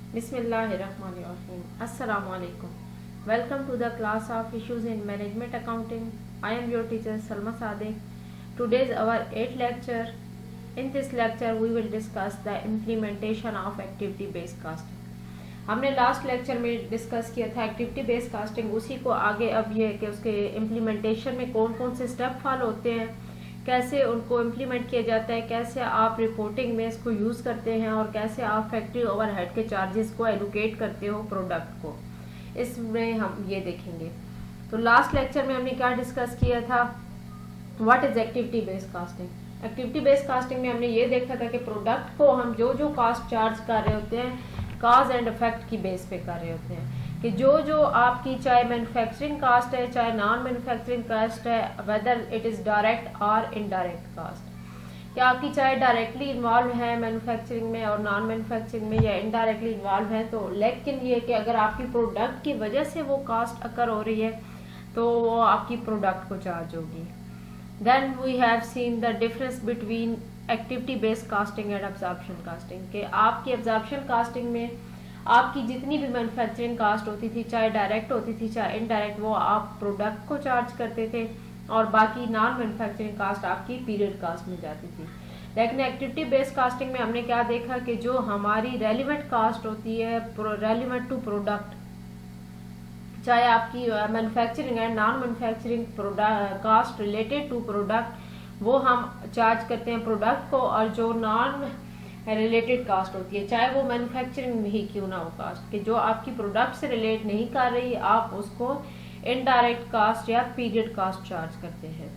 Bismillahirrahmanirrahim. Assalamu alaikum. Welcome to the class of Issues in Management Accounting. I am your teacher Salma Sadiq. Today is our 8th lecture. In this lecture we will discuss the implementation of activity based costing. हमने last lecture में discuss किया था activity based casting, उसी को आगे अब ये है कि उसके इम्प्लीमेंटेशन में कौन कौन से स्टेप फॉलो होते हैं, कैसे उनको इम्प्लीमेंट किया जाता है, कैसे आप रिपोर्टिंग में इसको यूज़ करते हैं और कैसे आप फैक्ट्री ओवरहेड के चार्जेस को एलोकेट करते हो प्रोडक्ट को, इसमें हम ये देखेंगे। तो लास्ट लेक्चर में हमने क्या डिस्कस किया था, what is activity based casting. Activity based casting में हमने ये देखा था कि प्रोडक्ट को हम जो जो कास्ट चार्ज कर रहे होते हैं काज एंड इफेक्ट की बेस पे कर रहे होते हैं, कि जो जो आपकी चाहे मैन्युफैक्चरिंग कास्ट है चाहे नॉन मैन्युफैक्चरिंग कास्ट है, वेदर इट इज़ डायरेक्ट और इनडायरेक्ट कास्ट, कि आपकी चाहे डायरेक्टली इन्वॉल्व है मैन्युफैक्चरिंग में और नॉन मैन्युफैक्चरिंग में या इनडायरेक्टली इन्वॉल्व है, तो लेकिन ये कि अगर आपकी प्रोडक्ट की वजह से वो कास्ट अकर हो रही है तो वो आपकी प्रोडक्ट को चार्ज होगी। Then we have seen the difference between activity based costing and absorption costing, के आपकी एब्जॉर्प्शन कास्टिंग में आपकी जितनी भी मैन्युफैक्चरिंग कास्ट होती थी, चाहे डायरेक्ट होती थी चाहे इनडायरेक्ट, वो आप प्रोडक्ट को चार्ज करते थे और बाकी नॉन मैन्युफैक्चरिंग कास्ट आपकी पीरियड कास्ट में जाती थी। लेकिन एक्टिविटी बेस्ड कास्टिंग में हमने क्या देखा कि जो हमारी रेलिवेंट कास्ट होती है रेलिवेंट टू प्रोडक्ट, चाहे आपकी manufacturing and non manufacturing cost related to product, वो हम चार्ज करते हैं प्रोडक्ट को, और जो नॉन रिलेटेड कास्ट होती है चाहे वो मैन्युफैक्चरिंग में ही क्यों ना हो कास्ट, कि जो आपकी प्रोडक्ट से रिलेट नहीं कर रही आप उसको इनडायरेक्ट कास्ट या पीरियड कास्ट चार्ज करते हैं।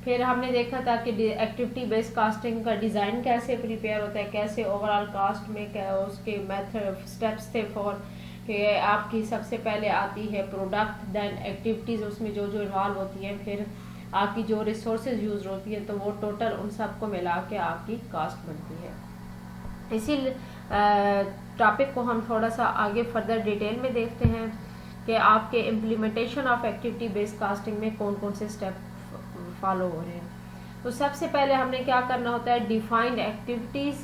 फिर हमने देखा था कि एक्टिविटी बेस्ड कास्टिंग का डिज़ाइन कैसे प्रिपेयर होता है, कैसे ओवरऑल कास्ट में क्या उसके मेथड स्टेप्स थे फॉर, कि आपकी सबसे पहले आती है प्रोडक्ट, देन एक्टिविटीज़ उसमें जो जो इन्वॉल्व होती हैं, फिर आपकी जो रिसोर्सेज यूज होती है, तो वो टोटल उन सबको मिला के आपकी कास्ट बनती है। इसी टॉपिक को हम थोड़ा सा आगे फर्दर डिटेल में देखते हैं कि आपके implementation of activity based casting में कौन कौन से स्टेप फॉलो हो रहे हैं। तो सबसे पहले हमने क्या करना होता है, defined activities,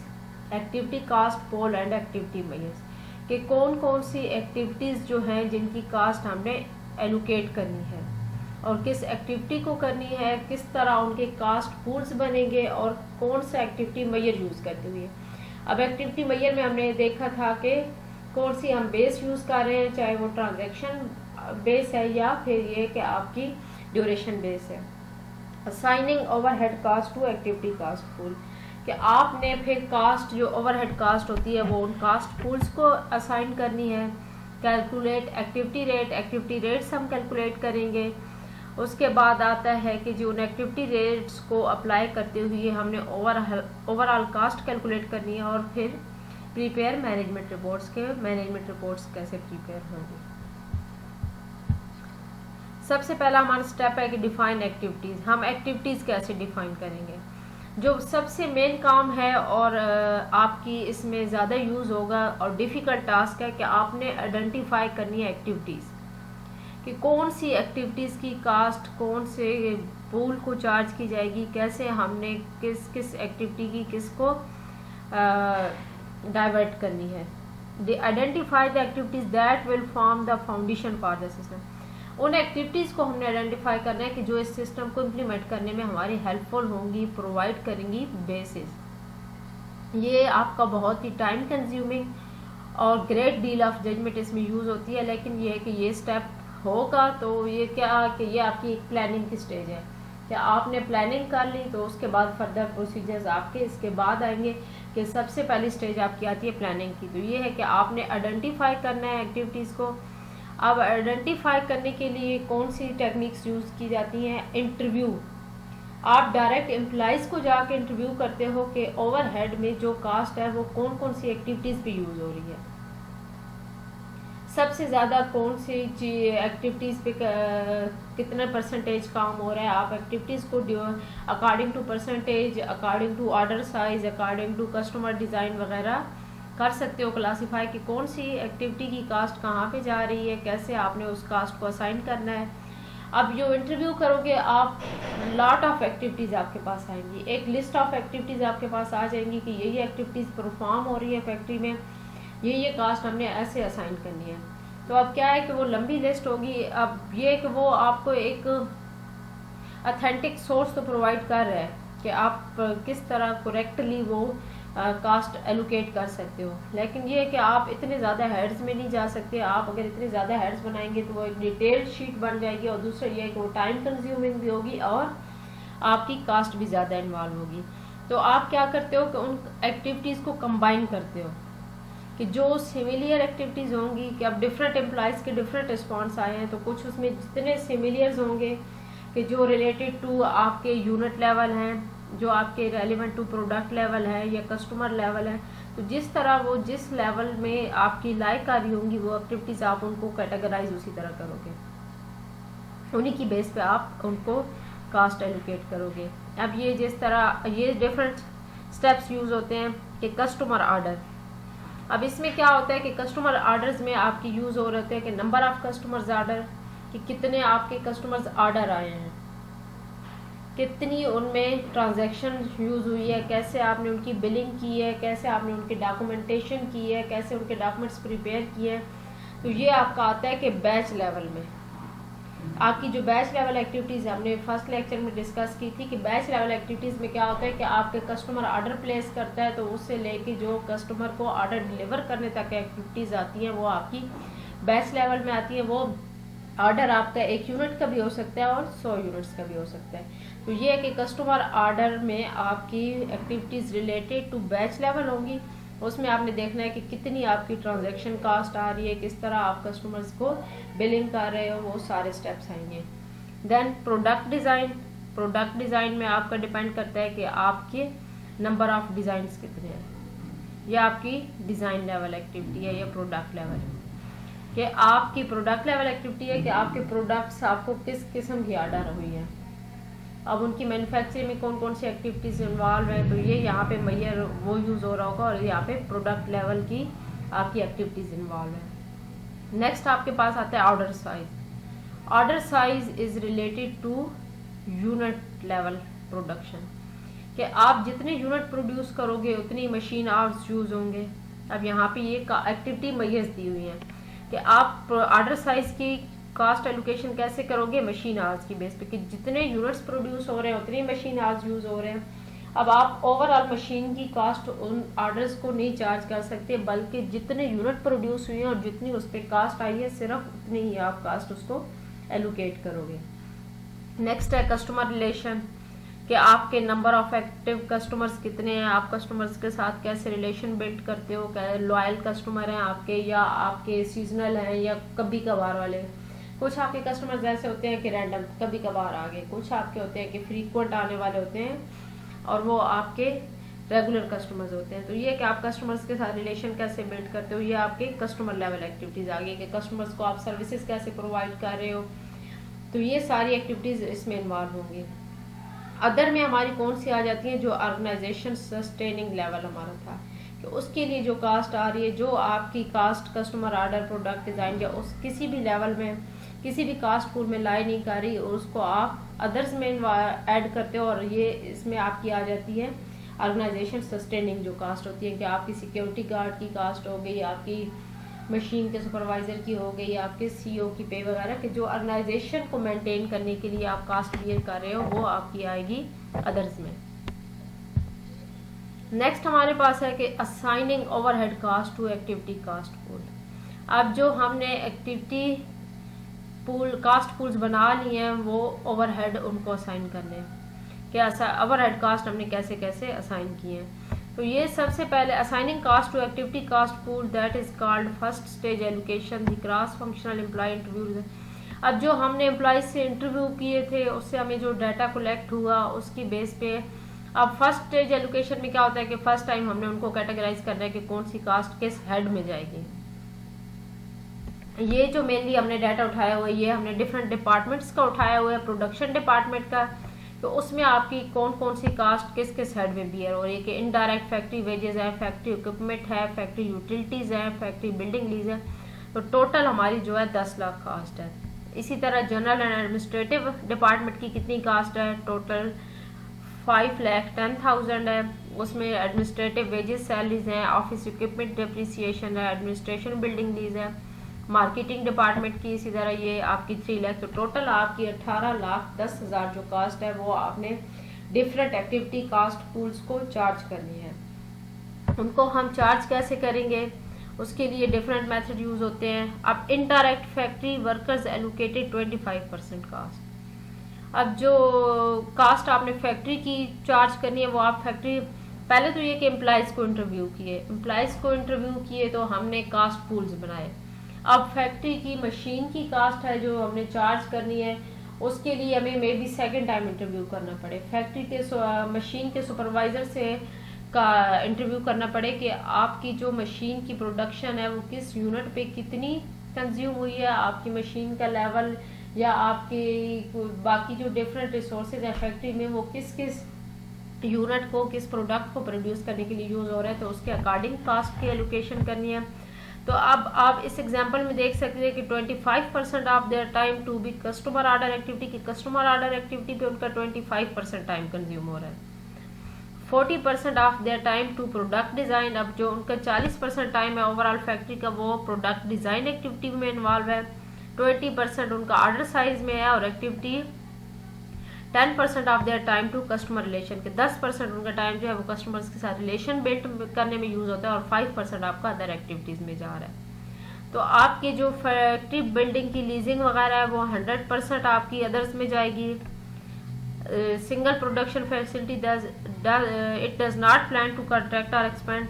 activity cost pool and activity measures, कि कौन कौन सी एक्टिविटीज़ जो हैं जिनकी कास्ट हमने एलोकेट करनी है और किस एक्टिविटी को करनी है, किस तरह उनके कास्ट पूल्स बनेंगे और कौन सा एक्टिविटी मेजर यूज़ करते हुए। अब एक्टिविटी मेजर में हमने देखा था कि कौन सी हम बेस यूज़ कर रहे हैं, चाहे वो ट्रांजैक्शन बेस है या फिर ये कि आपकी ड्यूरेशन बेस है। Assigning overhead cost to activity cost pool, कि आपने फिर कास्ट जो ओवरहेड कास्ट होती है वो उन कास्ट पूल्स को असाइन करनी है। कैलकुलेट एक्टिविटी रेट्स हम कैलकुलेट करेंगे। उसके बाद आता है कि जो उन एक्टिविटी रेट्स को अप्लाई करते हुए हमने ओवरऑल कास्ट कैलकुलेट करनी है, और फिर प्रिपेयर मैनेजमेंट रिपोर्ट्स, के मैनेजमेंट रिपोर्ट्स कैसे प्रिपेयर होंगी। सबसे पहला हमारा स्टेप है कि डिफाइन एक्टिविटीज़, हम एक्टिविटीज़ कैसे डिफाइन करेंगे। जो सबसे मेन काम है और आपकी इसमें ज़्यादा यूज़ होगा और डिफ़िकल्ट टास्क है कि आपने आइडेंटिफाई करनी है एक्टिविटीज़, कि कौन सी एक्टिविटीज़ की कास्ट कौन से पूल को चार्ज की जाएगी, कैसे हमने किस किस एक्टिविटी की किसको डाइवर्ट करनी है। Identify the activities that will form the foundation for the system, उन एक्टिविटीज़ को हमने आइडेंटिफाई करना है कि जो इस सिस्टम को इम्प्लीमेंट करने में हमारी हेल्पफुल होंगी, प्रोवाइड करेंगी बेसिस। ये आपका बहुत ही टाइम कंज्यूमिंग और ग्रेट डील ऑफ जजमेंट इसमें यूज़ होती है, लेकिन ये है कि ये स्टेप होगा तो ये क्या कि ये आपकी एक प्लानिंग की स्टेज है, कि आपने प्लानिंग कर ली तो उसके बाद फर्दर प्रोसीजर्स आपके इसके बाद आएंगे, कि सबसे पहली स्टेज आपकी आती है प्लानिंग की। तो ये है कि आपने आइडेंटिफाई करना है एक्टिविटीज़ को। अब आइडेंटिफाई करने के लिए कौन सी टेक्निक्स यूज़ की जाती हैं, इंटरव्यू। आप डायरेक्ट एम्प्लॉइज़ को जाके इंटरव्यू करते हो कि ओवरहेड में जो कास्ट है वो कौन कौन सी एक्टिविटीज़ पे यूज़ हो रही है, सबसे ज़्यादा कौन सी एक्टिविटीज़ पे कितना परसेंटेज काम हो रहा है। आप एक्टिविटीज़ को according to percentage, according to order size, according to customer design वगैरह कर सकते हो क्लासीफाई, कि कौन सी एक्टिविटी की कास्ट कहाँ पे जा रही है, कैसे आपने उस कास्ट को असाइन करना है। अब जो इंटरव्यू करोगे आप, लॉट ऑफ एक्टिविटीज़ आपके पास आएंगी, एक लिस्ट ऑफ एक्टिविटीज़ आपके पास आ जाएंगी कि यही एक्टिविटीज़ परफॉर्म हो रही है फैक्ट्री में, ये कास्ट हमने ऐसे असाइन करनी है। तो अब क्या है कि वो लंबी लिस्ट होगी। अब ये कि वो आपको एक ऑथेंटिक सोर्स तो प्रोवाइड कर रहा है कि आप किस तरह करेक्टली वो कास्ट एलोकेट कर सकते हो, लेकिन ये है कि आप इतने ज़्यादा हेड्स में नहीं जा सकते। आप अगर इतने ज़्यादा हेड्स बनाएंगे तो वो एक डिटेल्ड शीट बन जाएगी, और दूसरा ये है कि वो टाइम कंज्यूमिंग भी होगी और आपकी कास्ट भी ज़्यादा इन्वॉल्व होगी। तो आप क्या करते हो कि उन एक्टिविटीज़ को कंबाइन करते हो कि जो सिमिलियर एक्टिविटीज़ होंगी कि अब डिफरेंट एम्प्लॉयज़ के डिफरेंट रिस्पॉन्स आए हैं, तो कुछ उसमें जितने सिमिलियर्स होंगे कि जो रिलेटेड टू आपके यूनिट लेवल हैं, जो आपके रेलिवेंट टू प्रोडक्ट लेवल है या कस्टमर लेवल है, तो जिस तरह वो जिस लेवल में आपकी लाइक आ रही होंगी वो एक्टिविटीज़ आप उनको कैटेगराइज उसी तरह करोगे, उन्हीं की बेस पे आप उनको कास्ट एलोकेट करोगे। अब ये जिस तरह ये डिफरेंट स्टेप्स यूज़ होते हैं कि कस्टमर आर्डर। अब इसमें क्या होता है कि कस्टमर आर्डर्स में आपकी यूज़ हो रहे हैं कि नंबर ऑफ कस्टमर्स आर्डर, कि कितने आपके कस्टमर्स आर्डर आए हैं, कितनी उनमें ट्रांजैक्शन यूज़ हुई है, कैसे आपने उनकी बिलिंग की है, कैसे आपने उनकी डॉक्यूमेंटेशन की है, कैसे उनके डॉक्यूमेंट्स प्रिपेयर किए हैं। तो ये आपका आता है कि बैच लेवल में आपकी जो बैच लेवल एक्टिविटीज़ हमने फर्स्ट लेक्चर में डिस्कस की थी कि बैच लेवल एक्टिविटीज़ में क्या होता है कि आपके कस्टमर ऑर्डर प्लेस करता है, तो उससे लेके जो कस्टमर को ऑर्डर डिलीवर करने तक एक्टिविटीज़ आती हैं वो आपकी बैच लेवल में आती है। वो ऑर्डर आपका 1 यूनिट का भी हो सकता है और 100 यूनिट्स का भी हो सकता है। तो ये है कि कस्टमर ऑर्डर में आपकी activities related to batch level होंगी। उसमें आपने देखना है कि कितनी आपकी ट्रांजैक्शन कास्ट आ रही है, किस तरह आप कस्टमर्स को बिलिंग कर रहे हो, वो सारे स्टेप्स आएंगे। देन प्रोडक्ट डिज़ाइन में आपका डिपेंड करता है कि आपके नंबर ऑफ डिज़ाइंस कितने हैं। ये आपकी डिज़ाइन लेवल एक्टिविटी है या प्रोडक्ट लेवल कि आपकी प्रोडक्ट लेवल एक्टिविटी है कि आपके प्रोडक्ट्स आपको किस किस्म की ऑर्डर हुई है, अब उनकी मैन्युफैक्चरिंग में कौन कौन सी एक्टिविटीज़ इन्वॉल्व है, तो ये यहाँ पे मैयर वो यूज़ हो रहा होगा और यहाँ पे प्रोडक्ट लेवल की आपकी एक्टिविटीज़ इन्वॉल्व है। नेक्स्ट आपके पास आता है order size. Order size is related to unit level production कि आप जितने यूनिट प्रोड्यूस करोगे उतनी मशीन आवर्स यूज़ होंगे। अब यहाँ पे ये एक्टिविटी मैयर्स दी हुई है कि आप ऑर्डर साइज की कास्ट एलोकेशन कैसे करोगे, मशीन आवर्स की बेस पे कि जितने यूनिट्स प्रोड्यूस हो रहे हैं उतने मशीन आवर्स यूज़ हो रहे हैं। अब आप ओवरऑल मशीन की कास्ट उन ऑर्डर्स को नहीं चार्ज कर सकते, बल्कि जितने यूनिट प्रोड्यूस हुए हैं और जितनी उस पर कास्ट आई है सिर्फ उतनी ही आप कास्ट उसको एलोकेट करोगे। नेक्स्ट है कस्टमर रिलेशन कि आपके नंबर ऑफ एक्टिव कस्टमर्स कितने हैं, आप कस्टमर्स के साथ कैसे रिलेशन बिल्ड करते हो, क्या लॉयल कस्टमर हैं आपके या आपके सीजनल हैं या कभी कभार वाले। कुछ आपके कस्टमर्स ऐसे होते हैं कि रैंडम कभी कभार आ गए, कुछ आपके होते हैं कि फ्रीक्वेंट आने वाले होते हैं और वो आपके रेगुलर कस्टमर्स होते हैं। तो ये कि आप कस्टमर्स के साथ रिलेशन कैसे बिल्ड करते हो, ये आपके कस्टमर लेवल एक्टिविटीज़ आ गई कि कस्टमर्स को आप सर्विसेज कैसे प्रोवाइड कर रहे हो। तो ये सारी एक्टिविटीज़ इसमें इन्वॉल्व होंगी। अदर में हमारी कौन सी आ जाती हैं, जो ऑर्गेनाइजेशन सस्टेनिंग लेवल हमारा था कि उसके लिए जो कास्ट आ रही है, जो आपकी cost customer order product design या उस किसी भी लेवल में किसी भी कास्ट पूल में लाई नहीं कर रही, और उसको आप अदर्स में ऐड करते हो और ये इसमें आपकी आ जाती है ऑर्गेनाइजेशन सस्टेनिंग जो कास्ट होती है कि आपकी सिक्योरिटी गार्ड की कास्ट हो गई, आपकी मशीन के सुपरवाइजर की हो गई, आपके सीईओ की पे वगैरह कि जो ऑर्गेनाइजेशन को मेंटेन करने के लिए आप कास्ट बियर कर रहे हो वो आपकी आएगी अदर्स में। नेक्स्ट हमारे पास है कि assigning overhead cost to activity cost pool. अब जो हमने एक्टिविटी पूल कास्ट पूल्स बना लिए हैं वो ओवरहेड उनको असाइन करने हैं कि ओवरहेड कास्ट हमने कैसे कैसे असाइन किए हैं। तो ये सबसे पहले assigning cost to activity cost pool that is called first stage allocation the cross functional employee interview. अब जो हमने एम्प्लॉयज से इंटरव्यू किए थे उससे हमें जो डाटा कलेक्ट हुआ उसकी बेस पे अब फर्स्ट स्टेज एलोकेशन में क्या होता है कि फर्स्ट टाइम हमने उनको कैटेगराइज करना है कि कौन सी कास्ट किस हेड में जाएगी। ये जो मेनली हमने डाटा उठाया हुआ है ये हमने डिफरेंट डिपार्टमेंट्स का उठाया हुआ है, प्रोडक्शन डिपार्टमेंट का, तो उसमें आपकी कौन कौन सी कास्ट किस किस हेड में बियर हो रही है कि इनडायरेक्ट फैक्ट्री वेजेस है, फैक्ट्री इक्विपमेंट है, फैक्ट्री यूटिलिटीज़ है, फैक्ट्री बिल्डिंग लीज है। तो टोटल हमारी जो है 10 लाख कास्ट है। इसी तरह जनरल एंड एडमिनिस्ट्रेटिव डिपार्टमेंट की कितनी कास्ट है, टोटल 5,10,000 है। उसमें एडमिनिस्ट्रेटिव वेजेस सैलरीज हैं, ऑफिस इक्विपमेंट डिप्रिसिएशन है, एडमिनिस्ट्रेशन बिल्डिंग लीज है, मार्केटिंग डिपार्टमेंट की इसी तरह ये आपकी 3 लाख। तो टोटल आपकी 18,10,000 जो कास्ट है वो आपने डिफरेंट एक्टिविटी कास्ट पूल्स को चार्ज करनी है। उनको हम चार्ज कैसे करेंगे, उसके लिए डिफरेंट मेथड यूज होते हैं। अब indirect factory workers allocated 25% cost. अब जो कास्ट आपने फैक्ट्री की चार्ज करनी है वो आप फैक्ट्री, पहले तो ये कि एम्प्लॉयज को इंटरव्यू किए तो हमने कास्ट पूल्स बनाए। अब फैक्ट्री की मशीन की कास्ट है जो हमने चार्ज करनी है, उसके लिए हमें may be second time interview करना पड़े, फैक्ट्री के मशीन के सुपरवाइजर से का इंटरव्यू करना पड़े कि आपकी जो मशीन की प्रोडक्शन है वो किस यूनिट पे कितनी कंज्यूम हुई है, आपकी मशीन का लेवल या आपकी बाकी जो डिफरेंट रिसोर्सेज है फैक्ट्री में वो किस किस यूनिट को, किस प्रोडक्ट को प्रोड्यूस करने के लिए यूज हो रहा है, तो उसके अकॉर्डिंग कास्ट की एलोकेशन करनी है। तो अब आप इस एग्जांपल में देख सकते हैं कि 25% of their time to be customer order activity की कस्टमर ऑर्डर एक्टिविटी पे उनका 25% टाइम कंज्यूम हो रहा है। 40% of their time to product design, अब जो उनका 40% टाइम है ओवरऑल फैक्ट्री का वो प्रोडक्ट डिजाइन एक्टिविटी में इन्वॉल्व है। 20% उनका ऑर्डर साइज में है और activity 10% of their time to customer relation के 10% उनका टाइम जो है वो कस्टमर्स के साथ रिलेशन बिल्ड करने में यूज होता है और 5% आपका अदर एक्टिविटीज में जा रहा है। तो आपकी जो फैक्ट्री बिल्डिंग की लीजिंग वगैरह है वो 100% आपकी अदर्स में जाएगी। Single production facility it does not plan to contract or expand.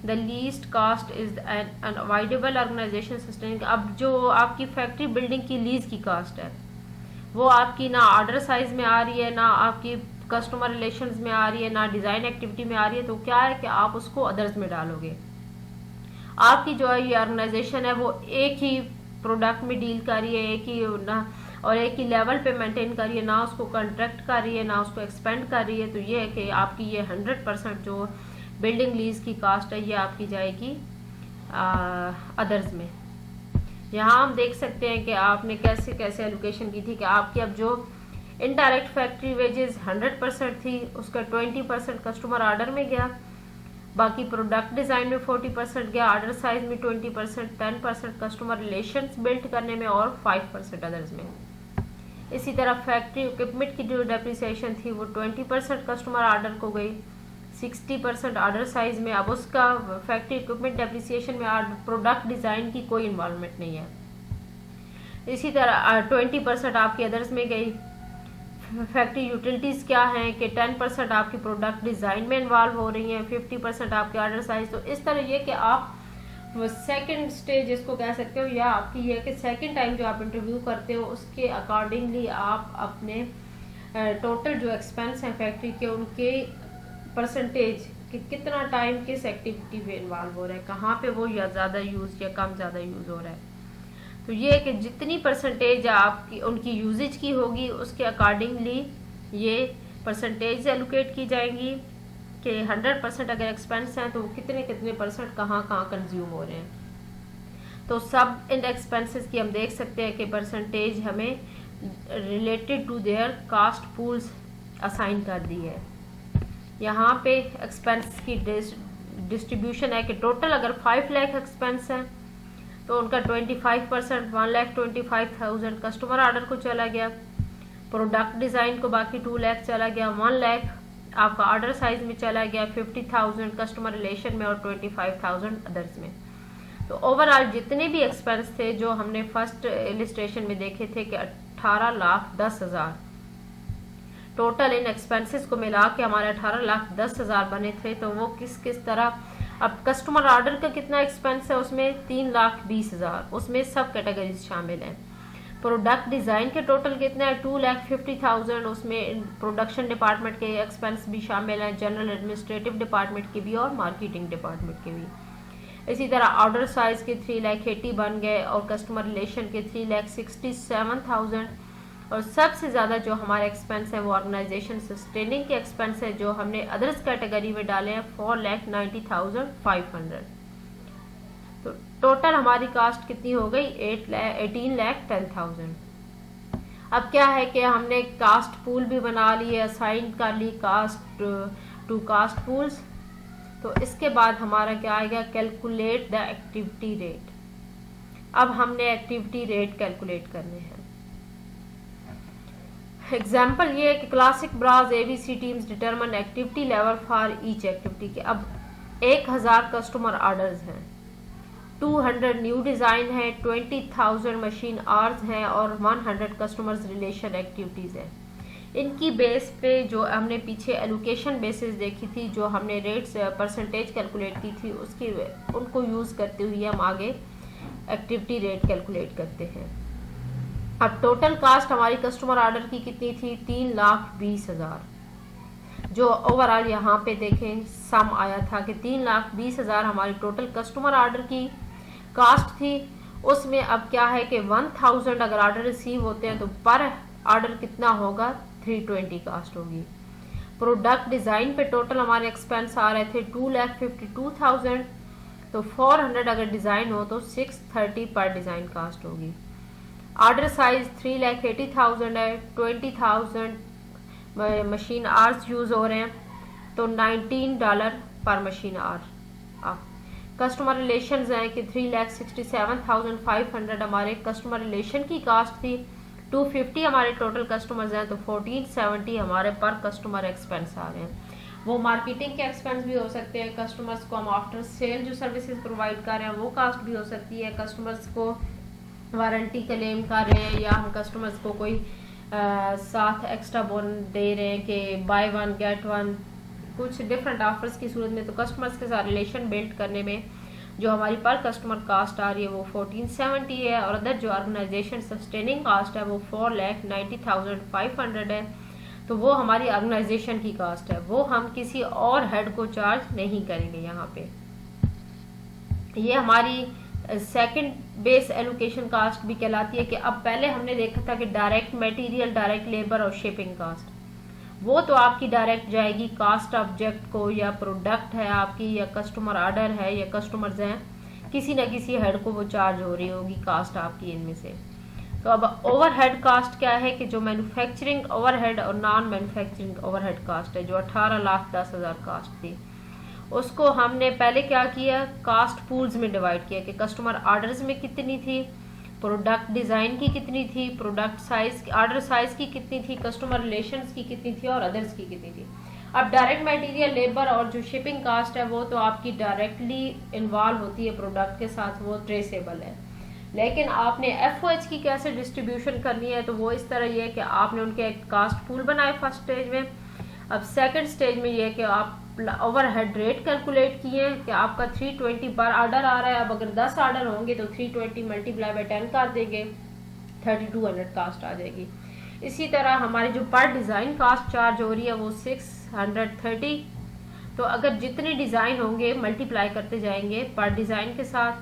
The least cost is an unavoidable organization sustaining। अब जो आपकी फैक्ट्री बिल्डिंग की लीज की कास्ट है वो आपकी ना ऑर्डर साइज में आ रही है, ना आपकी कस्टमर रिलेशंस में आ रही है, ना डिजाइन एक्टिविटी में आ रही है, तो क्या है कि आप उसको अदर्स में डालोगे। आपकी जो है ये ऑर्गेनाइजेशन है वो एक ही प्रोडक्ट में डील कर रही है, एक ही ना और एक ही लेवल पे मेंटेन कर रही है, ना उसको कॉन्ट्रैक्ट कर रही है ना उसको एक्सपेंड कर रही है। तो ये है कि आपकी ये 100% जो बिल्डिंग लीज की कास्ट है ये आपकी जाएगी अदर्स में। यहाँ हम देख सकते हैं कि आपने कैसे कैसे एलोकेशन की थी कि आपकी अब जो इनडायरेक्ट फैक्ट्री वेजेस 100% थी उसका 20% कस्टमर ऑर्डर में गया, बाकी प्रोडक्ट डिजाइन में 40% गया, ऑर्डर साइज में 20%, 10% कस्टमर रिलेशंस बिल्ड करने में और 5% अदर्स में। इसी तरह फैक्ट्री इक्विपमेंट की जो डेप्रिसिएशन थी वो 20% कस्टमर ऑर्डर को गई, 60% ऑर्डर साइज में। अब उसका फैक्ट्री इक्विपमेंट डेप्रिसिएशन में प्रोडक्ट डिजाइन की कोई इन्वॉल्वमेंट नहीं है। इसी तरह 20% आपकी अदर्स में गई। फैक्ट्री यूटिलिटीज क्या हैं कि 10% आपकी प्रोडक्ट डिजाइन में इन्वॉल्व हो रही हैं, 50% आपके ऑर्डर साइज। तो इस तरह ये कि आप सेकंड स्टेज इसको कह सकते हो या आपकी ये कि सेकंड टाइम जो आप इंटरव्यू करते हो उसके अकॉर्डिंगली आप अपने टोटल जो एक्सपेंस हैं फैक्ट्री के उनके परसेंटेज कि कितना टाइम किस एक्टिविटी में इन्वॉल्व हो रहा है, कहाँ पे वो या ज़्यादा यूज या कम ज़्यादा यूज हो रहा है। तो ये कि जितनी परसेंटेज आपकी उनकी यूजेज की होगी उसके अकॉर्डिंगली ये परसेंटेज एलोकेट की जाएंगी कि 100% अगर एक्सपेंस हैं तो कितने कितने परसेंट कहाँ कहाँ कंज्यूम हो रहे हैं। तो सब इन एक्सपेंसेस की हम देख सकते हैं कि परसेंटेज हमें related to their cost pools assign कर दी है। यहाँ पे एक्सपेंस की डिस्ट्रीब्यूशन है कि टोटल अगर 5 लाख एक्सपेंस है तो उनका 25% 1,25,000 कस्टमर ऑर्डर को चला गया, प्रोडक्ट डिज़ाइन को बाकी 2 लाख चला गया, 1 लाख आपका ऑर्डर साइज में चला गया, 50,000 कस्टमर रिलेशन में और 25,000 अदर्स में। तो ओवरऑल जितने भी एक्सपेंस थे जो हमने फर्स्ट इलिस्ट्रेशन में देखे थे कि 18,10,000 टोटल इन एक्सपेंसेस को मिला के हमारे 18,10,000 बने थे। तो वो किस किस तरह, अब कस्टमर ऑर्डर का कितना एक्सपेंस है उसमें 3,20,000, उसमें सब कैटेगरीज शामिल हैं। प्रोडक्ट डिज़ाइन के टोटल कितने हैं 2,50,000, उसमें प्रोडक्शन डिपार्टमेंट के एक्सपेंस भी शामिल हैं, जनरल एडमिनिस्ट्रेटिव डिपार्टमेंट के भी और मार्केटिंग डिपार्टमेंट के भी। इसी तरह ऑर्डर साइज के 3,80,000 बन गए और कस्टमर रिलेशन के 3,67,000 और सबसे ज़्यादा जो हमारे एक्सपेंस है वो ऑर्गेनाइजेशन सस्टेनिंग के एक्सपेंस है जो हमने अदर्स कैटेगरी में डाले हैं 4,90,500। तो टोटल हमारी कास्ट कितनी हो गई 18,10,000। अब क्या है कि हमने कास्ट पूल भी बना ली है, असाइन कर ली कास्ट टू कास्ट पूल्स। तो इसके बाद हमारा क्या आएगा, कैलकुलेट द एक्टिविटी रेट। अब हमने एक्टिविटी रेट कैलकुलेट करने हैं। एग्जाम्पल ये है कि classic brass ABC teams determine activity level for each activity के। अब 1000 कस्टमर ऑर्डर्स हैं, 200 न्यू डिज़ाइन है, 20,000 मशीन आवर्स हैं और 100 कस्टमर्स रिलेशन एक्टिविटीज़ हैं। इनकी बेस पे जो हमने पीछे एलोकेशन बेसिस देखी थी, जो हमने रेट्स परसेंटेज कैलकुलेट की थी, उसकी उनको यूज़ करते हुए हम आगे एक्टिविटी रेट कैलकुलेट करते हैं। अब टोटल कास्ट हमारी कस्टमर ऑर्डर की कितनी थी, 3,20,000। जो ओवरऑल यहाँ पे देखें सम आया था कि 3,20,000 हमारी टोटल कस्टमर ऑर्डर की कास्ट थी। उसमें अब क्या है कि 1000 अगर ऑर्डर रिसीव होते हैं तो पर ऑर्डर कितना होगा, 320 कास्ट होगी। प्रोडक्ट डिज़ाइन पे टोटल हमारे एक्सपेंस आ रहे थे 2,52,000, तो 400 अगर डिज़ाइन हो तो 630 पर डिज़ाइन कास्ट होगी। ऑर्डर साइज 3,80,000 है, 20,000 मशीन आवर्स यूज़ हो रहे हैं, तो $19 पर मशीन आवर। कस्टमर रिलेशंस हैं कि 3,67,500 हमारे कस्टमर रिलेशन की कास्ट थी, 250 हमारे टोटल कस्टमर्स हैं, तो 1470 हमारे पर कस्टमर एक्सपेंस आ रहे हैं। वो मार्केटिंग के एक्सपेंस भी हो सकते हैं, कस्टमर्स को हम आफ्टर सेल जो सर्विसेज प्रोवाइड कर रहे हैं वो कास्ट भी हो सकती है, कस्टमर्स को वारंटी क्लेम कर रहे हैं या हम कस्टमर्स को कोई साथ एक्स्ट्रा बोन दे रहे हैं कि बाय वन गेट वन, कुछ डिफरेंट ऑफर्स की सूरत में, तो कस्टमर्स के साथ रिलेशन बिल्ड करने में जो हमारी पर कस्टमर कास्ट आ रही है वो 1470 है। और अदर जो ऑर्गेनाइजेशन सस्टेनिंग कास्ट है वो 4,90,500 है, तो वो हमारी ऑर्गेनाइजेशन की कास्ट है, वो हम किसी और हेड को चार्ज नहीं करेंगे यहाँ पे। ये हमारी सेकंड बेस एलोकेशन कास्ट भी कहलाती है कि अब पहले हमने देखा था कि डायरेक्ट मटेरियल, डायरेक्ट लेबर और शिपिंग कास्ट, वो तो आपकी डायरेक्ट जाएगी कास्ट ऑब्जेक्ट को, या प्रोडक्ट है आपकी, या कस्टमर ऑर्डर है, या कस्टमर्स हैं, किसी ना किसी हेड को वो चार्ज हो रही होगी कास्ट आपकी इनमें से। तो अब ओवरहेड कास्ट क्या है कि जो मैन्युफैक्चरिंग ओवरहेड और नॉन मैन्युफैक्चरिंग ओवरहेड कास्ट है, जो 18,10,000 कास्ट थी, उसको हमने पहले क्या किया, कास्ट पूल्स में डिवाइड किया कि कस्टमर ऑर्डर्स में कितनी थी, प्रोडक्ट डिज़ाइन की कितनी थी, प्रोडक्ट साइज, ऑर्डर साइज की कितनी थी, कस्टमर रिलेशंस की कितनी थी और अदर्स की कितनी थी। अब डायरेक्ट मटेरियल, लेबर और जो शिपिंग कास्ट है वो तो आपकी डायरेक्टली इन्वॉल्व होती है प्रोडक्ट के साथ, वो ट्रेसेबल है। लेकिन आपने FOH की कैसे डिस्ट्रीब्यूशन करनी है, तो वो इस तरह ये है कि आपने उनके एक कास्ट पूल बनाए फर्स्ट स्टेज में। अब सेकंड स्टेज में ये है कि आप ओवरहेड रेट कैलकुलेट किए हैं कि आपका 320 पर ऑर्डर आ रहा है। अब अगर 10 ऑर्डर होंगे तो 320 मल्टीप्लाई बाय 10 कर देंगे, 3200 कास्ट आ जाएगी। इसी तरह हमारी जो पर डिज़ाइन कास्ट चार्ज हो रही है वो 630, तो अगर जितने डिज़ाइन होंगे मल्टीप्लाई करते जाएंगे पर डिज़ाइन के साथ।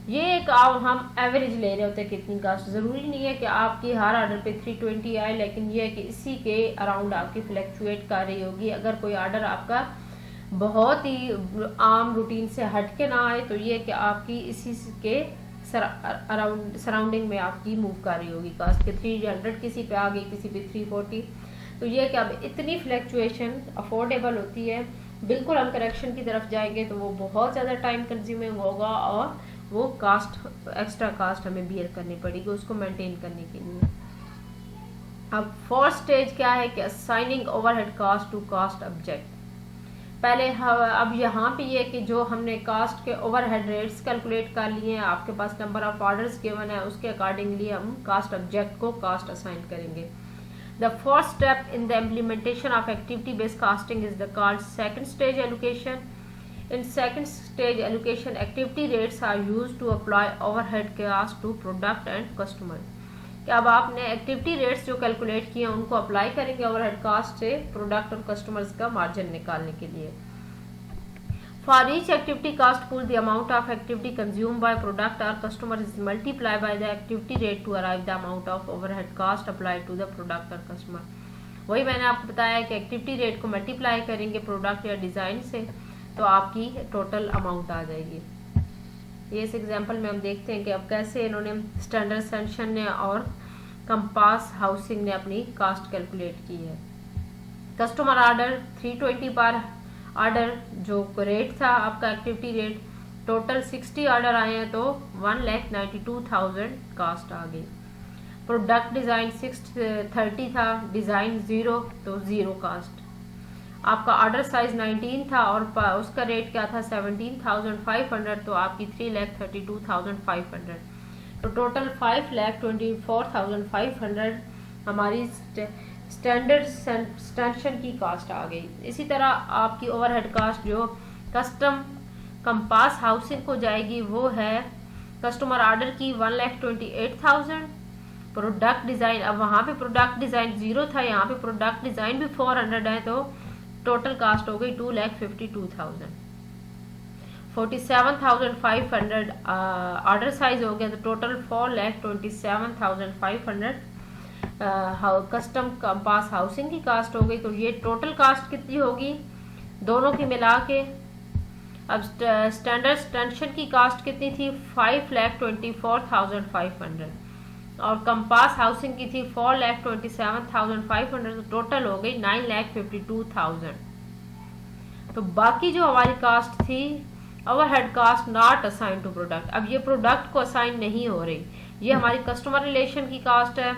ये एक हम एवरेज ले रहे होते हैं कितनी कास्ट, ज़रूरी नहीं है कि आपकी हर ऑर्डर पे 320 आए, लेकिन ये है कि इसी के अराउंड आपकी फ्लैक्चुएट कर रही होगी। अगर कोई ऑर्डर आपका बहुत ही आम रूटीन से हट के ना आए तो ये कि आपकी इसी के अराउंड सराउंडिंग में आपकी मूव कर रही होगी कास्ट के 300 किसी पे आ गई, किसी पे 340। तो ये कि अब इतनी फ्लैक्चुएशन अफोर्डेबल होती है। बिल्कुल हम करेक्शन की तरफ जाएंगे तो वो बहुत ज़्यादा टाइम कंज्यूमिंग होगा और वो कास्ट, एक्स्ट्रा कास्ट हमें बियर करनी पड़ेगी उसको मेंटेन करने के लिए। अब फोर्थ स्टेज क्या है कि assigning overhead cost to cost object. पहले अब यहाँ पे ये कि जो हमने कास्ट के ओवरहेड रेट्स कैलकुलेट कर लिए हैं, आपके पास नंबर ऑफ ऑर्डर्स गिवन है, उसके अकॉर्डिंगली हम कास्ट ऑब्जेक्ट को कास्ट असाइन करेंगे। The first step in the implementation of activity based casting is the called second stage allocation. In second stage allocation, activity rates are used to apply overhead cost to product and customer। कि अब आपने activity rates जो calculate किए हैं उनको apply करेंगे overhead cost से product और कस्टमर्स का मार्जिन निकालने के लिए। For each activity cost pool the amount of activity consume by product और customer is multiply by the activity rate to arrive the amount of overhead cost applied to the product और customer. वही मैंने आपको बताया कि activity rate को multiply करेंगे product या डिज़ाइन से तो आपकी टोटल अमाउंट आ जाएगी। ये इस एग्जांपल में हम देखते हैं कि अब कैसे इन्होंने स्टैंडर्ड सेंशन ने और कंपास हाउसिंग ने अपनी कास्ट कैलकुलेट की है। कस्टमर ऑर्डर 320 पर ऑर्डर जो रेट था आपका एक्टिविटी रेट, टोटल 60 ऑर्डर आए हैं तो 1,92,000 कास्ट आ गई। प्रोडक्ट डिज़ाइन 630 था, डिज़ाइन 0 तो 0 कास्ट। आपका ऑर्डर साइज 19 था और उसका रेट क्या था 17,500 तो आपकी 3,32,500 तो टोटल 5,24,500 हमारी स्टैंडर्ड एक्सटेंशन की कास्ट आ गई। इसी तरह आपकी ओवरहेड कास्ट जो कस्टम कंपास हाउसिंग को जाएगी वो है कस्टमर ऑर्डर की 1,28,000। प्रोडक्ट डिज़ाइन, अब वहाँ पे प्रोडक्ट डिज़ाइन 0 था, यहाँ पे प्रोडक्ट डिज़ाइन भी 400 है तो टोटल कास्ट हो गई 2,52,000। 47,500 ऑर्डर साइज हो गया तो टोटल 4,27,500 कस्टम कंपास हाउसिंग की कास्ट हो गई। तो ये टोटल कास्ट कितनी होगी दोनों की मिला के। अब स्टैंडर्ड एक्सटेंशन की कास्ट कितनी थी 5,24,500 और कंपास हाउसिंग की थी 4,27,500 तो टोटल हो गई 9,52,000। तो बाकी जो हमारी कास्ट थी overhead cost not assign to product, अब ये प्रोडक्ट को असाइन नहीं हो रही, ये हमारी कस्टमर रिलेशन की कास्ट है।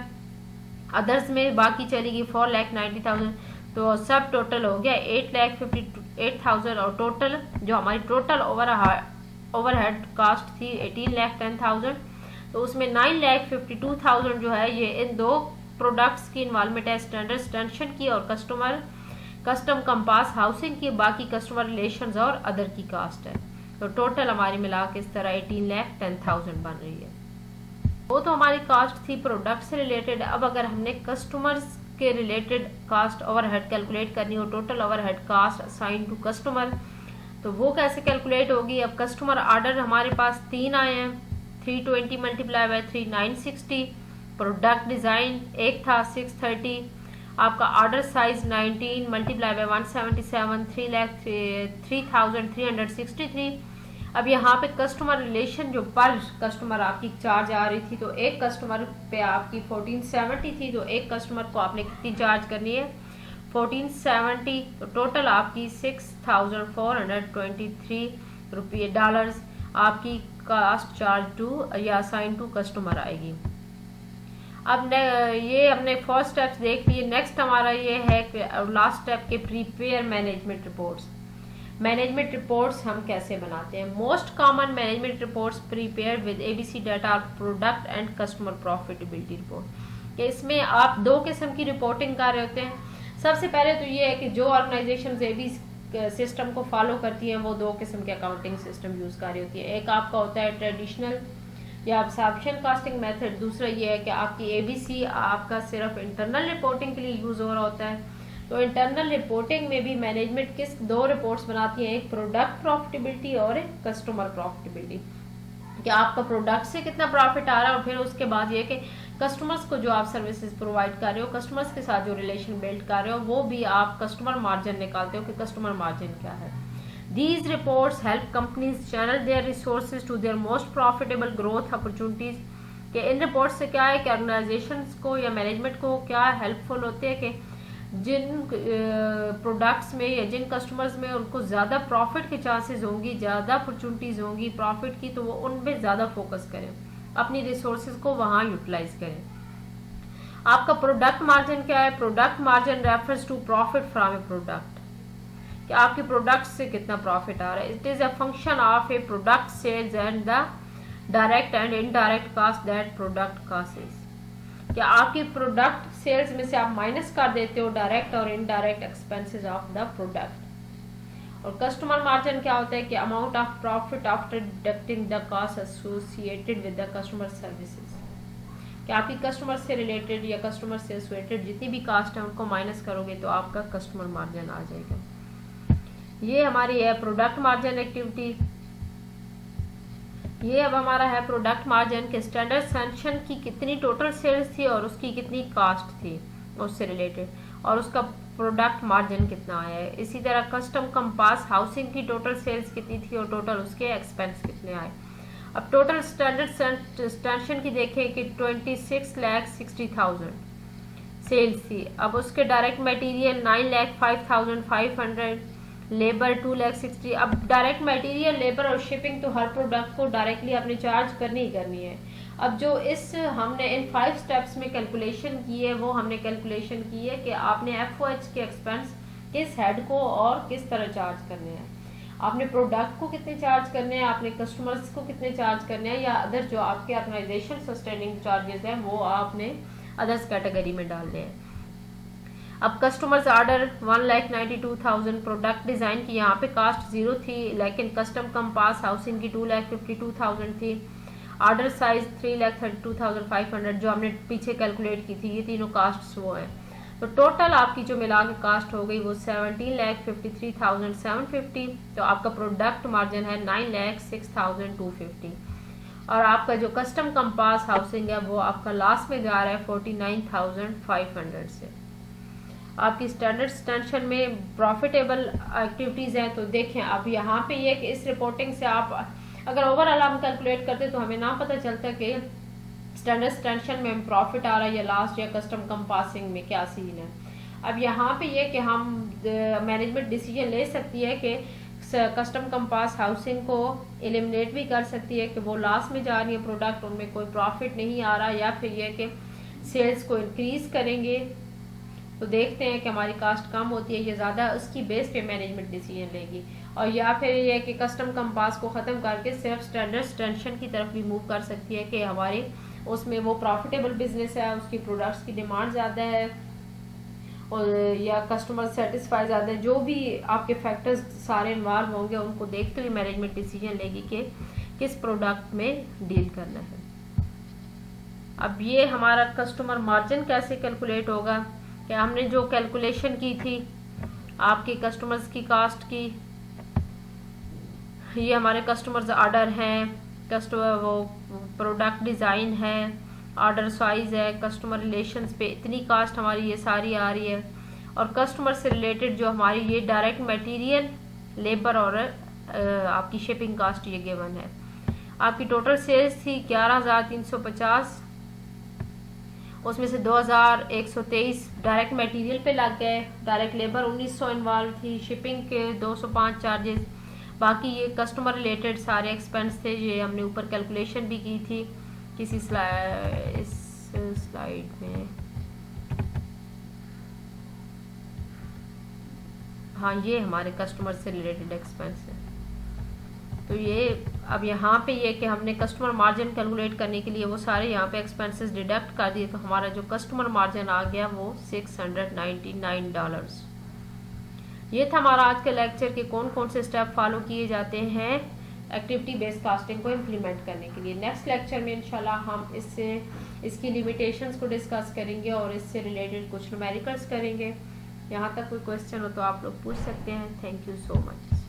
अदर्स में बाकी चलेगी 4,90,000 तो सब टोटल हो गया 8,58,000 और टोटल जो हमारी टोटल ओवरहेड कास्ट थी 18,10,000 तो उसमें 9,52,000 जो है ये इन दो प्रोडक्ट्स की इन्वॉल्वमेंट है, स्टैंडर्ड एक्सटेंशन की और कस्टम कंपास हाउसिंग की, बाकी कस्टमर रिलेशंस और अदर की कास्ट है। तो टोटल हमारी मिला के इस तरह 18,10,000 बन रही है। वो तो हमारी कास्ट थी प्रोडक्ट से रिलेटेड। अब अगर हमने कस्टमर्स के रिलेटेड कास्ट ओवरहेड कैलकुलेट करनी हो, total overhead cost assign to customer, तो वो कैसे कैलकुलेट होगी। अब कस्टमर ऑर्डर हमारे पास 3 आए हैं, 320 मल्टीप्लाई बाय 3 960। प्रोडक्ट डिज़ाइन एक था 630। आपका ऑर्डर साइज 19 मल्टीप्लाई बाय 177 3,363। अब यहाँ पे कस्टमर रिलेशन जो पर कस्टमर आपकी चार्ज आ रही थी तो एक कस्टमर पे आपकी 1470 थी तो एक कस्टमर को आपने कितनी चार्ज करनी है 1470 तो टोटल आपकी 6,423 रुपये डॉलर्स आपकी कास्ट चार्ज टू या असाइन टू कस्टमर आएगी। अब ये हमने फर्स्ट स्टेप्स देख लिए। नेक्स्ट हमारा ये है कि लास्ट स्टेप के prepare management reports. Management reports हम कैसे बनाते हैं। Most common management reports prepare with ABC data product and customer profitability report. कि इसमें आप दो किस्म की रिपोर्टिंग कर रहे होते हैं। सबसे पहले तो ये है कि जो ऑर्गेनाइजेशन ABC सिस्टम को फॉलो करती हैं वो दो किस्म के अकाउंटिंग सिस्टम यूज़ कर रही होती है। एक आपका होता है ट्रेडिशनल या अब्सॉर्प्शन कॉस्टिंग मेथड, दूसरा ये है कि आपकी ABC आपका सिर्फ इंटरनल रिपोर्टिंग के लिए यूज़ हो रहा होता है। तो इंटरनल रिपोर्टिंग में भी मैनेजमेंट किस दो रिपोर्ट्स बनाती है, एक प्रोडक्ट प्रॉफिटेबिलिटी और एक कस्टमर प्रॉफिटेबिलिटी, कि आपका प्रोडक्ट से कितना प्रॉफिट आ रहा है और फिर उसके बाद ये कि कस्टमर्स को जो आप सर्विसेज प्रोवाइड कर रहे हो, कस्टमर्स के साथ जो रिलेशन बिल्ड कर रहे हो, वो भी आप कस्टमर मार्जिन निकालते हो कि कस्टमर मार्जिन क्या है। These reports help companies channel their resources to their most profitable growth opportunities। कि इन रिपोर्ट से क्या है कि ऑर्गेनाइजेशंस को या मैनेजमेंट को क्या हेल्पफुल होते हैं कि जिन प्रोडक्ट्स में या जिन कस्टमर्स में उनको ज़्यादा प्रॉफिट के चांसेस होंगी, ज़्यादा अपॉर्चुनिटीज़ होंगी प्रॉफिट की, तो वो उन पे ज़्यादा फोकस करें, अपनी रिसोर्सेज को वहाँ यूटिलाइज करें। आपका प्रोडक्ट मार्जिन क्या है। Product margin refers to profit from a product, कि आपके प्रोडक्ट से कितना प्रॉफिट आ रहा है। It is a function of a product sales and the direct and indirect cost that product causes. कि आपकी प्रोडक्ट सेल्स में से आप माइनस कर देते हो डायरेक्ट और indirect expenses of the product. और कस्टमर मार्जिन क्या होता है कि amount of profit after deducting the cost associated with the customer services, कि आपकी कस्टमर से रिलेटेड या कस्टमर से एसोसिएटेड जितनी भी कास्ट है उनको माइनस करोगे तो आपका कस्टमर मार्जिन आ जाएगा। ये हमारी है प्रोडक्ट मार्जिन एक्टिविटी। ये अब हमारा है प्रोडक्ट मार्जिन के स्टैंडर्ड एक्सटेंशन की कितनी टोटल सेल्स थी और उसकी कितनी कास्ट थी उससे रिलेटेड, और उसका प्रोडक्ट मार्जिन कितना आया है। इसी तरह कस्टम कंपास हाउसिंग की टोटल सेल्स कितनी थी और टोटल उसके एक्सपेंस कितने आए। अब टोटल स्टैंडर्ड एक्सटेंशन की देखें कि 26,60,000 सेल्स थी। अब उसके डायरेक्ट मटेरियल 9,05,500, लेबर 2,60,000। अब डायरेक्ट मटेरियल, लेबर और शिपिंग तो हर प्रोडक्ट को डायरेक्टली आपने चार्ज करनी ही करनी है। अब जो इस हमने इन 5 स्टेप्स में कैलकुलेशन की है, वो हमने कैलकुलेशन की है कि आपने FOH के एक्सपेंस किस हेड को और किस तरह चार्ज करने हैं। आपने प्रोडक्ट को कितने चार्ज करने हैं, आपने कस्टमर्स को कितने चार्ज करने हैं, या अदर जो आपके ऑर्गेनाइजेशन सस्टेनिंग चार्जेस हैं वो आपने अदर्स कैटेगरी में डालने हैं। अब कस्टमर्स ऑर्डर 1,92,000, प्रोडक्ट डिजाइन की यहाँ पे कास्ट 0 थी, लेकिन कस्टम कंपास हाउसिंग की 2,52,000 थी। ऑर्डर साइज 3,32,500 जो हमने पीछे कैलकुलेट की थी। ये तीनों कास्ट वो हैं। तो टोटल आपकी जो मिला के कास्ट हो गई वो 17,53,750। तो आपका प्रोडक्ट मार्जिन है 9,06,250। और आपका जो कस्टम कंपास हाउसिंग है वो आपका लास्ट में जा रहा है 49,500 से। आपकी स्टैंडर्ड एक्सटेंशन में प्रॉफिटेबल एक्टिविटीज हैं। तो देखें अब यहाँ पे ये कि इस रिपोर्टिंग से आप अगर ओवरऑल हम कैलकुलेट करते तो हमें ना पता चलता कि स्टैंडर्ड एक्सटेंशन में प्रॉफिट आ रहा है या लॉस, या कस्टम कंपासिंग में क्या सीन है। अब यहाँ पे ये कि हम मैनेजमेंट डिसीजन ले सकती है कि कस्टम कंपास हाउसिंग को एलिमिनेट भी कर सकती है कि वो लॉस में जा रही है प्रोडक्ट, उनमें कोई प्रॉफिट नहीं आ रहा, या फिर ये कि सेल्स को इंक्रीज करेंगे तो देखते हैं कि हमारी कास्ट कम होती है या ज़्यादा, उसकी बेस पे मैनेजमेंट डिसीजन लेगी। और या फिर ये कि कस्टम कंपास को ख़त्म करके सिर्फ स्टैंडर्ड एक्सटेंशन की तरफ भी मूव कर सकती है कि हमारे उसमें वो प्रॉफिटेबल बिजनेस है, उसकी प्रोडक्ट्स की डिमांड ज़्यादा है और या कस्टमर सेटिस्फाई ज़्यादा है। जो भी आपके फैक्टर्स सारे इन्वॉल्व होंगे उनको देखते हुए मैनेजमेंट डिसीजन लेगी कि किस प्रोडक्ट में डील करना है। अब ये हमारा कस्टमर मार्जिन कैसे कैलकुलेट होगा कि हमने जो कैलकुलेशन की थी आपके कस्टमर्स की कास्ट की, ये हमारे कस्टमर्स ऑर्डर हैं, कस्टमर वो प्रोडक्ट डिज़ाइन है, ऑर्डर साइज है, कस्टमर रिलेशंस पे इतनी कास्ट हमारी ये सारी आ रही है। और कस्टमर से रिलेटेड जो हमारी ये डायरेक्ट मटेरियल, लेबर और आपकी शिपिंग कास्ट ये गिवन है। आपकी टोटल सेल्स थी 11,350, उसमें से 2,123 डायरेक्ट मटेरियल पे लग गए, डायरेक्ट लेबर 1900 इन्वॉल्व थी, शिपिंग के 205 चार्जेस, बाकी ये कस्टमर रिलेटेड सारे एक्सपेंस थे। ये हमने ऊपर कैलकुलेशन भी की थी किसी स्लाइड में। हाँ, ये हमारे कस्टमर से रिलेटेड एक्सपेंस है। तो ये अब यहाँ पे ये कि हमने कस्टमर मार्जिन कैलकुलेट करने के लिए वो सारे यहाँ पे एक्सपेंसेस डिडक्ट कर दिए, तो हमारा जो कस्टमर मार्जिन आ गया वो $699। ये था हमारा आज के लेक्चर के कौन कौन से स्टेप फॉलो किए जाते हैं एक्टिविटी बेस्ड कास्टिंग को इम्प्लीमेंट करने के लिए। नेक्स्ट लेक्चर में इंशाल्लाह हम इसकी लिमिटेशंस को डिस्कस करेंगे और इससे रिलेटेड कुछ न्यूमेरिकल्स करेंगे। यहाँ तक कोई क्वेश्चन हो तो आप लोग पूछ सकते हैं। Thank you so much.